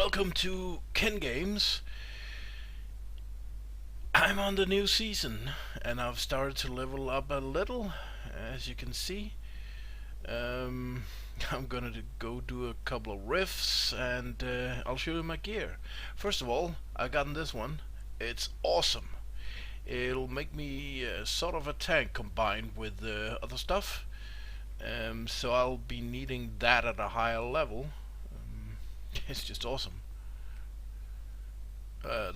Welcome to Ken Games. I'm on the new season and I've started to level up a little, as you can see. Um, I'm gonna go do a couple of riffs and I'll show you my gear. First of all, I got this one. It's awesome. It'll make me sort of a tank combined with other stuff. So I'll be needing that at a higher level. It's just awesome.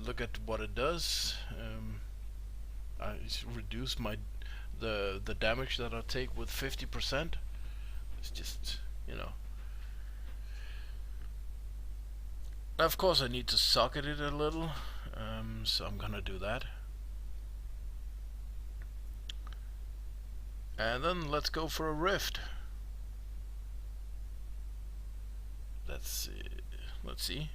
Look at what it does. I reduce the damage that I take with 50%. It's just, you know. Of course, I need to socket it a little, so I'm gonna do that. And then let's go for a rift. Let's see.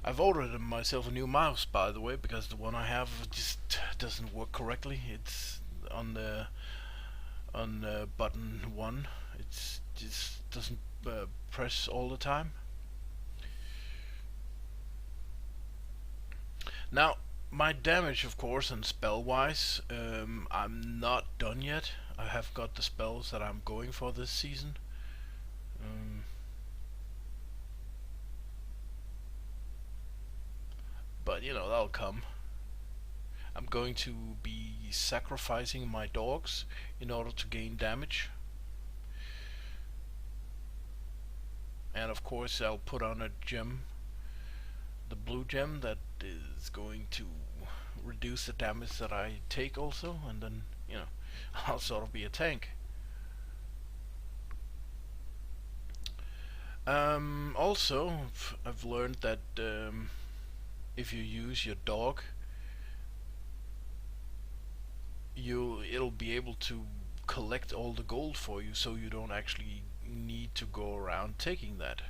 I've ordered myself a new mouse, by the way, because the one I have just doesn't work correctly. It's on button 1. It just doesn't press all the time. Now, my damage, of course, and spell-wise, I'm not done yet. I have got the spells that I'm going for this season. But you know, that'll come. I'm going to be sacrificing my dogs in order to gain damage. And of course I'll put on a gem, the blue gem, that is going to reduce the damage that I take also, and then, you know, I'll sort of be a tank. Also, I've learned that if you use your dog, it'll be able to collect all the gold for you, so you don't actually need to go around taking that.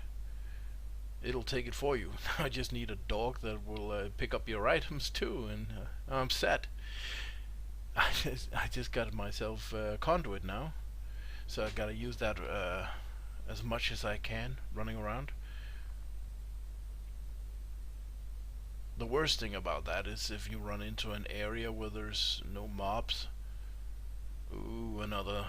It'll take it for you. I just need a dog that will pick up your items too, and I'm set. I just got myself a conduit now, so I gotta use that as much as I can running around. The worst thing about that is if you run into an area where there's no mobs. Ooh, another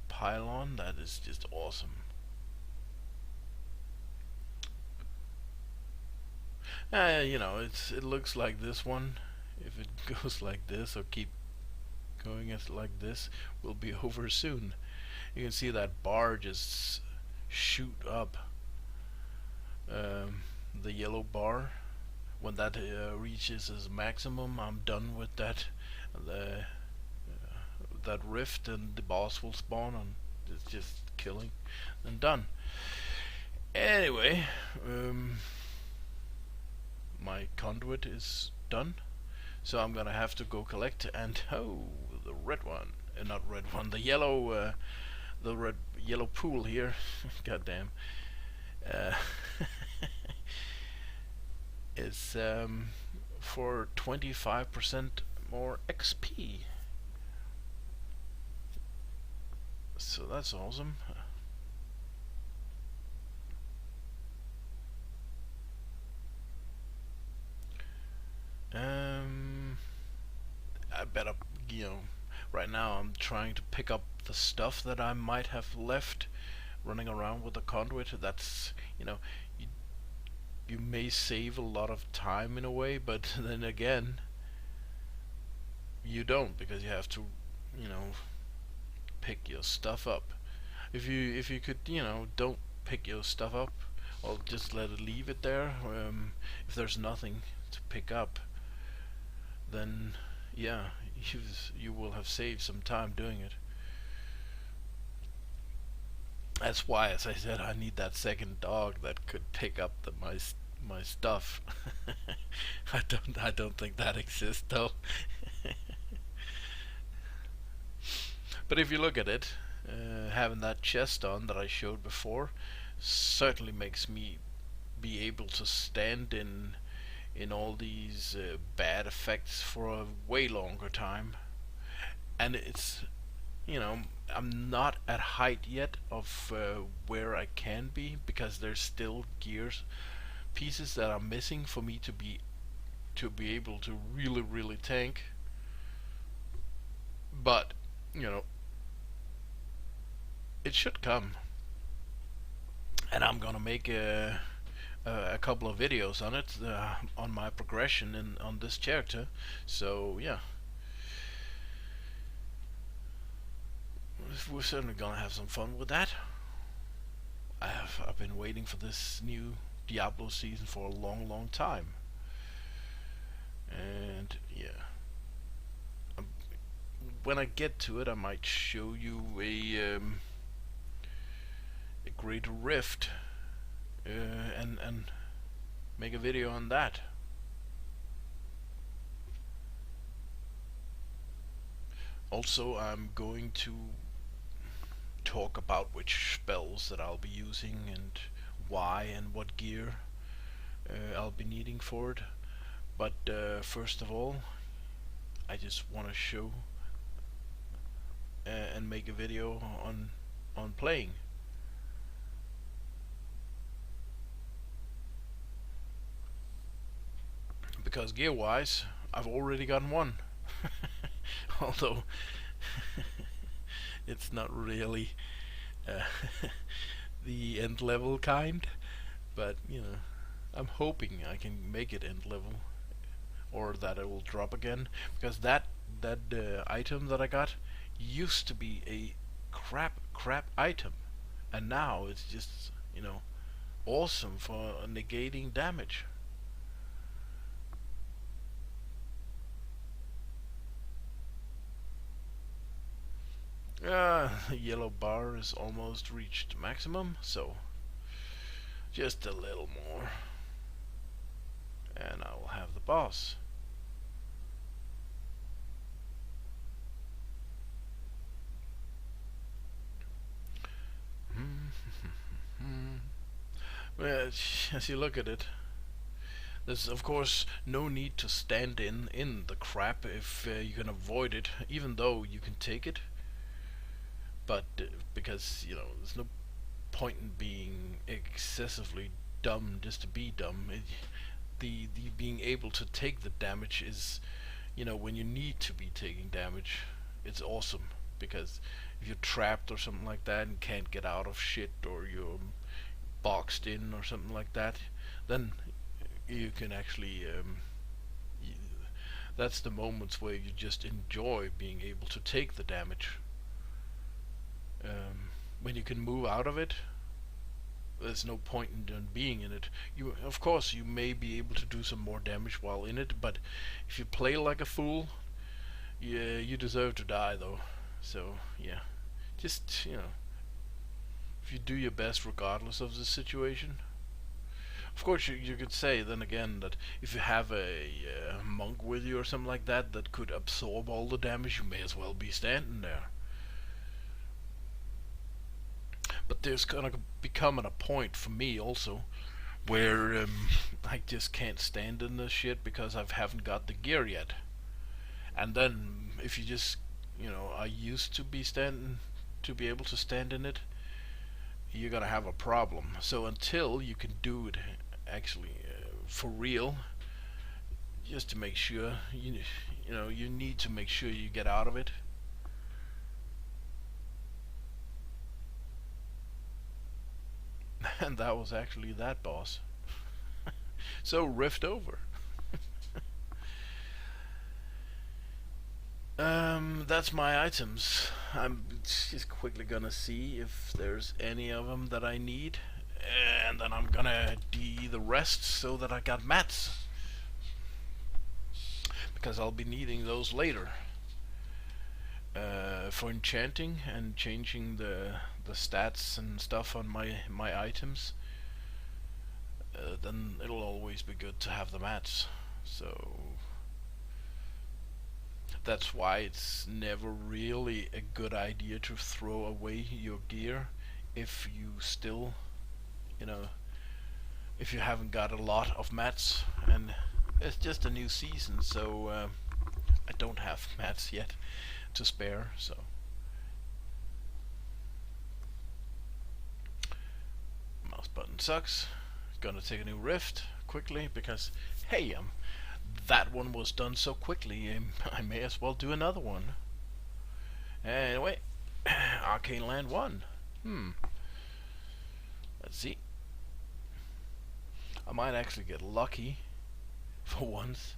pylon. That is just awesome. You know, it looks like this one. If it goes like this, or keep going as like this, will be over soon. You can see that bar just shoot up. The yellow bar, when that reaches its maximum, I'm done with that. That rift, and the boss will spawn, and it's just killing and done. Anyway, my conduit is done, so I'm gonna have to go collect. And oh, the red one, not red one, the yellow pool here. Goddamn. Uh, is for 25% more XP. So that's awesome. I better, you know, right now I'm trying to pick up the stuff that I might have left running around with the conduit. That's, you know, you may save a lot of time in a way, but then again, you don't, because you have to, you know, pick your stuff up. If you could, you know, don't pick your stuff up, or just leave it there. If there's nothing to pick up, then yeah, you will have saved some time doing it. That's why, as I said, I need that second dog that could pick up my stuff. I don't think that exists though. But if you look at it, having that chest on that I showed before certainly makes me be able to stand in all these bad effects for a way longer time. And it's, you know, I'm not at height yet of where I can be, because there's still gears pieces that are missing for me to be able to really tank. But you know, it should come, and I'm gonna make a couple of videos on it, on my progression and on this character. So yeah, we're certainly gonna have some fun with that. I've been waiting for this new Diablo season for a long time, and yeah, um, when I get to it, I might show you a great rift, and make a video on that. Also, I'm going to talk about which spells that I'll be using and why and what gear I'll be needing for it. But first of all, I just want to show and make a video on playing. Because gear wise, I've already gotten one. Although it's not really uh, the end level kind, but I'm hoping I can make it end level, or that it will drop again, because that item that I got used to be a crap item, and now it's just awesome for negating damage. The yellow bar is almost reached maximum, so just a little more, and I will have the boss. Well, as you look at it, there's of course no need to stand in the crap if you can avoid it, even though you can take it. But because there's no point in being excessively dumb just to be dumb. The being able to take the damage is, when you need to be taking damage, it's awesome. Because if you're trapped or something like that and can't get out of shit, or you're boxed in or something like that, then you can actually y that's the moments where you just enjoy being able to take the damage. When you can move out of it, there's no point in being in it. Of course, you may be able to do some more damage while in it, but if you play like a fool, yeah, you deserve to die though. So yeah, just if you do your best regardless of the situation. Of course, you could say then again that if you have a monk with you or something like that that could absorb all the damage, you may as well be standing there. But there's gonna become a point for me also where I just can't stand in this shit because I haven't got the gear yet. And then if you just are used to be able to stand in it, you're gonna have a problem. So until you can do it actually for real, just to make sure you need to make sure you get out of it. And that was actually that boss. So rift over. That's my items. I'm just quickly gonna see if there's any of them that I need, and then I'm gonna do the rest so that I got mats, because I'll be needing those later for enchanting and changing the stats and stuff on my items. Then it'll always be good to have the mats. So that's why it's never really a good idea to throw away your gear if you still, you know, if you haven't got a lot of mats. And it's just a new season, so I don't have mats yet to spare. So That sucks. Gonna take a new rift quickly because, hey, that one was done so quickly, I may as well do another one. Anyway, Arcane Land 1. Let's see. I might actually get lucky for once.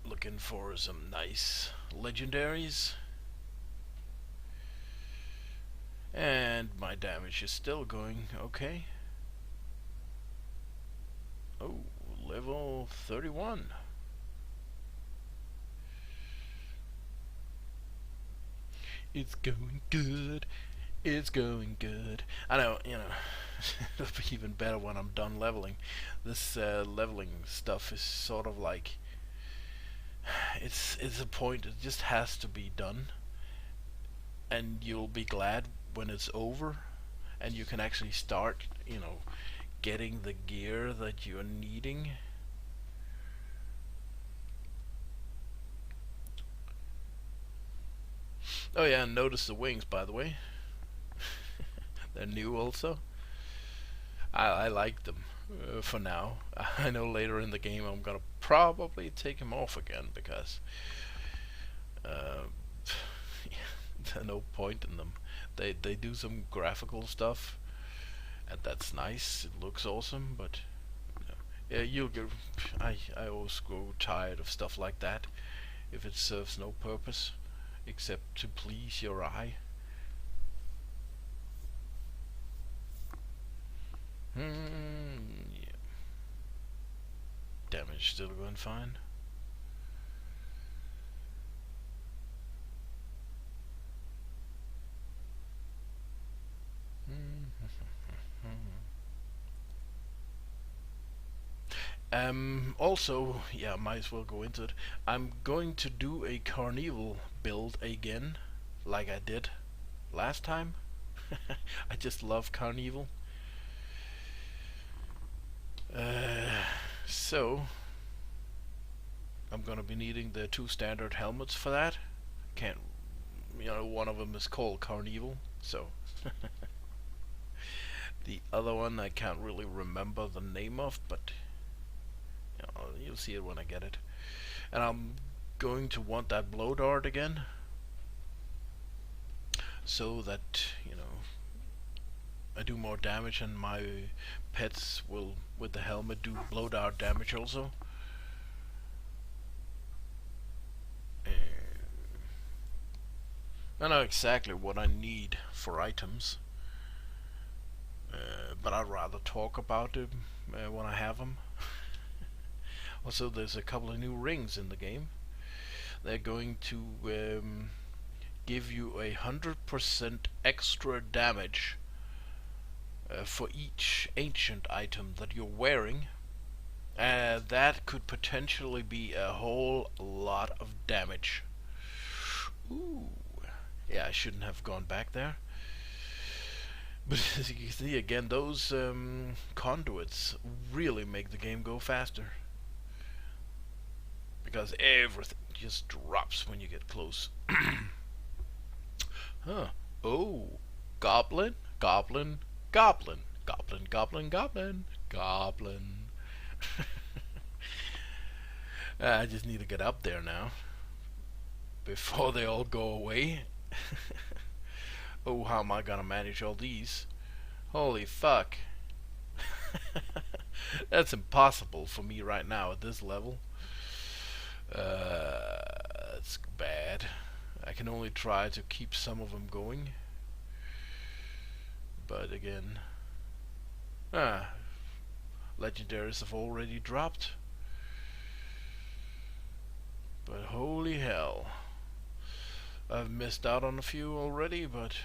Looking for some nice legendaries. And my damage is still going okay. Oh, level 31. It's going good. It's going good. I know, it'll be even better when I'm done leveling. This leveling stuff is sort of like it's a point. It just has to be done, and you'll be glad when it's over, and you can actually start, getting the gear that you're needing. Oh yeah, and notice the wings, by the way. They're new also. I like them for now. I know later in the game I'm gonna probably take them off again because there's no point in them. They do some graphical stuff, and that's nice. It looks awesome, but yeah, you'll get. I always grow tired of stuff like that if it serves no purpose except to please your eye. Yeah. Damage still going fine. Also, yeah, might as well go into it. I'm going to do a Carnival build again, like I did last time. I just love Carnival. So, I'm gonna be needing the 2 standard helmets for that. Can't, one of them is called Carnival, so. The other one I can't really remember the name of, but you'll see it when I get it. And I'm going to want that blow dart again, so that I do more damage, and my pets will, with the helmet, do blow dart damage also. I know exactly what I need for items, but I'd rather talk about them when I have them. Also, there's a couple of new rings in the game. They're going to give you 100% extra damage for each ancient item that you're wearing. That could potentially be a whole lot of damage. Ooh. Yeah, I shouldn't have gone back there. But as you can see, again, those conduits really make the game go faster, because everything just drops when you get close. Huh. Oh. Goblin, goblin, goblin, goblin, goblin, goblin, goblin. I just need to get up there now before they all go away. Oh, how am I gonna manage all these? Holy fuck. That's impossible for me right now at this level. That's bad. I can only try to keep some of them going. But again, legendaries have already dropped. But holy hell, I've missed out on a few already, but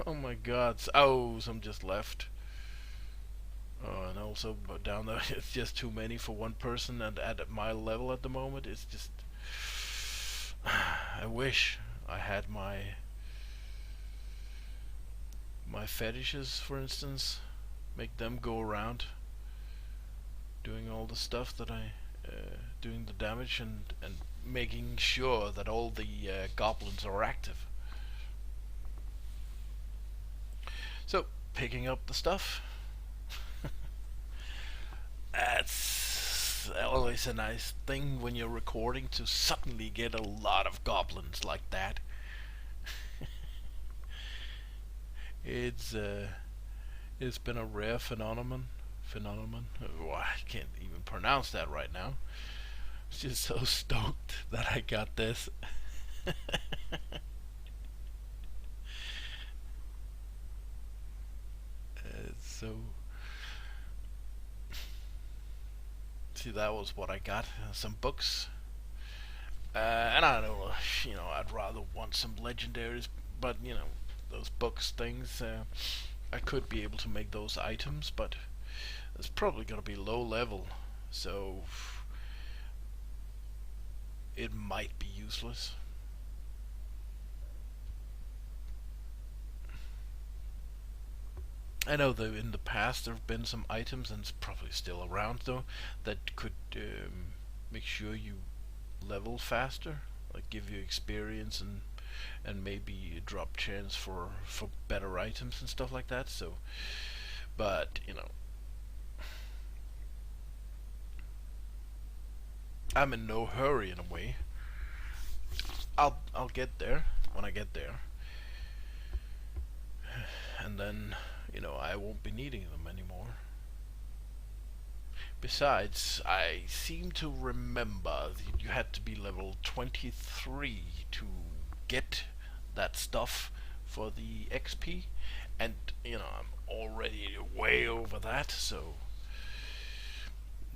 oh my god. Oh, some just left. Oh, and also, but down there, it's just too many for one person, and at my level at the moment, it's just I wish I had my fetishes, for instance, make them go around doing all the stuff that I doing the damage, and making sure that all the goblins are active. So, picking up the stuff. That's always a nice thing when you're recording to suddenly get a lot of goblins like that. It's it's been a rare phenomenon. Oh, I can't even pronounce that right now. I'm just so stoked that I got this. So see, that was what I got. Some books. And I don't know, I'd rather want some legendaries, but those books things, I could be able to make those items, but it's probably gonna be low level, so it might be useless. I know that in the past there have been some items, and it's probably still around though, that could make sure you level faster, like give you experience and maybe a drop chance for better items and stuff like that. So, but I'm in no hurry in a way. I'll get there when I get there, and then I won't be needing them anymore. Besides, I seem to remember that you had to be level 23 to get that stuff for the XP, and I'm already way over that, so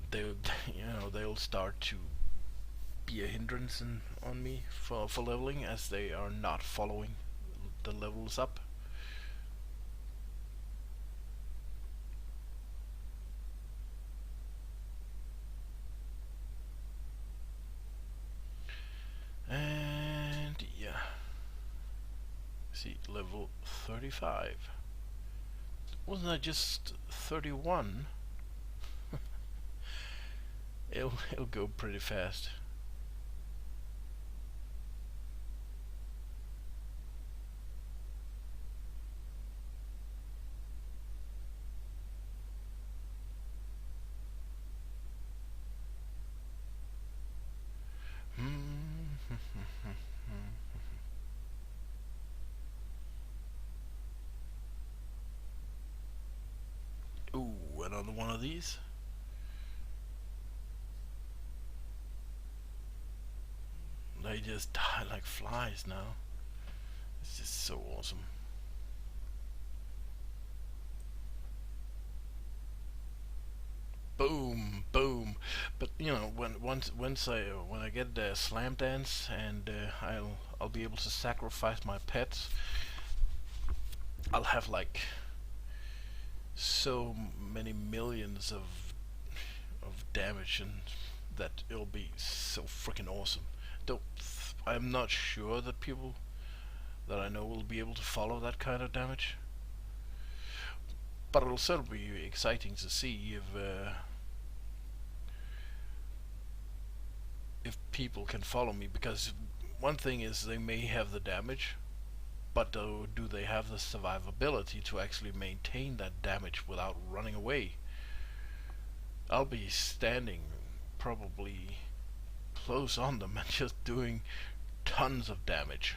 they they'll start to be a hindrance on me for leveling, as they are not following the levels up. And yeah, see, level 35. Wasn't I just 31? It'll go pretty fast. Ooh, another one of these. They just die like flies now. It's just so awesome. Boom, boom. But when I get the slam dance, and I'll be able to sacrifice my pets, I'll have like so many millions of damage, and that it'll be so freaking awesome. Don't I'm not sure that people that I know will be able to follow that kind of damage, but it'll certainly be exciting to see if people can follow me, because one thing is they may have the damage, but do they have the survivability to actually maintain that damage without running away? I'll be standing probably close on them and just doing tons of damage.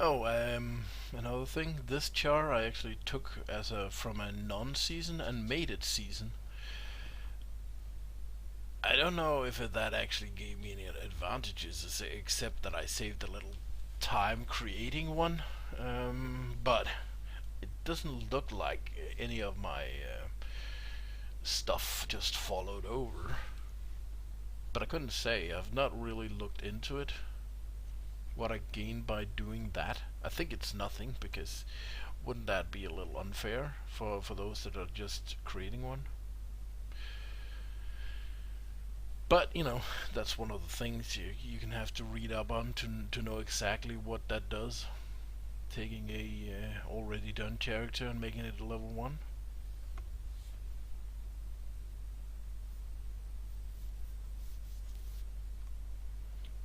Oh, another thing. This char I actually took as from a non-season and made it season. I don't know if that actually gave me any advantages, except that I saved a little time creating one. But it doesn't look like any of my stuff just followed over. But I couldn't say. I've not really looked into it. What I gained by doing that. I think it's nothing, because wouldn't that be a little unfair for those that are just creating one? But that's one of the things you can have to read up on to know exactly what that does. Taking a already done character and making it a level 1.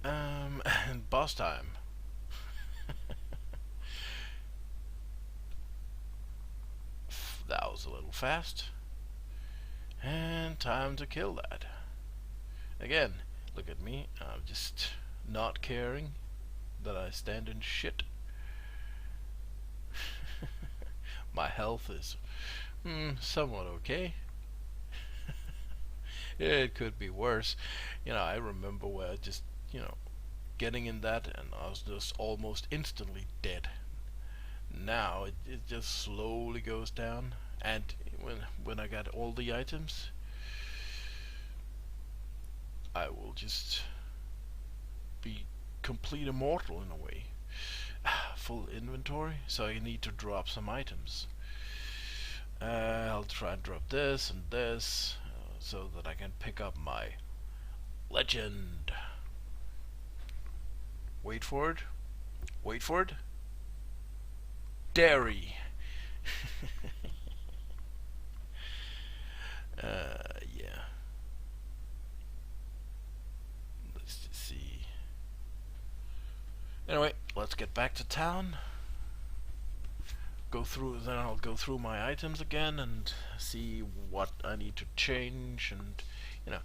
Boss time. That was a little fast. And time to kill that. Again, look at me. I'm just not caring that I stand in shit. My health is somewhat okay. It could be worse. I remember where just, getting in that and I was just almost instantly dead. Now it just slowly goes down, and when I got all the items, I will just be complete immortal in a way. Full inventory, so I need to drop some items. I'll try and drop this and this so that I can pick up my legend. Wait for it. Wait for it. Dairy. Yeah. Let's just see. Anyway, let's get back to town. Then I'll go through my items again and see what I need to change, and you know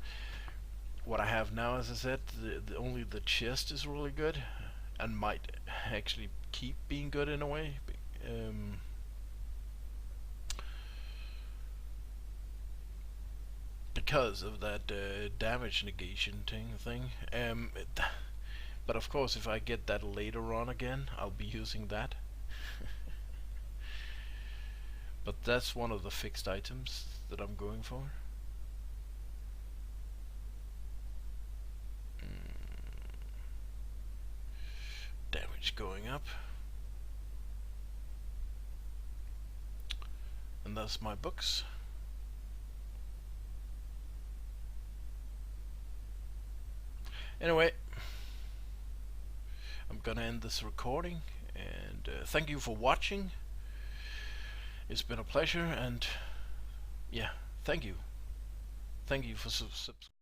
what I have now. As I said, only the chest is really good and might actually keep being good in a way. Um, because of that damage negation thing. But of course, if I get that later on again, I'll be using that. But that's one of the fixed items that I'm going for. Damage going up. And that's my books. Anyway, I'm gonna end this recording, and thank you for watching. It's been a pleasure, and yeah, thank you. Thank you for subscribing.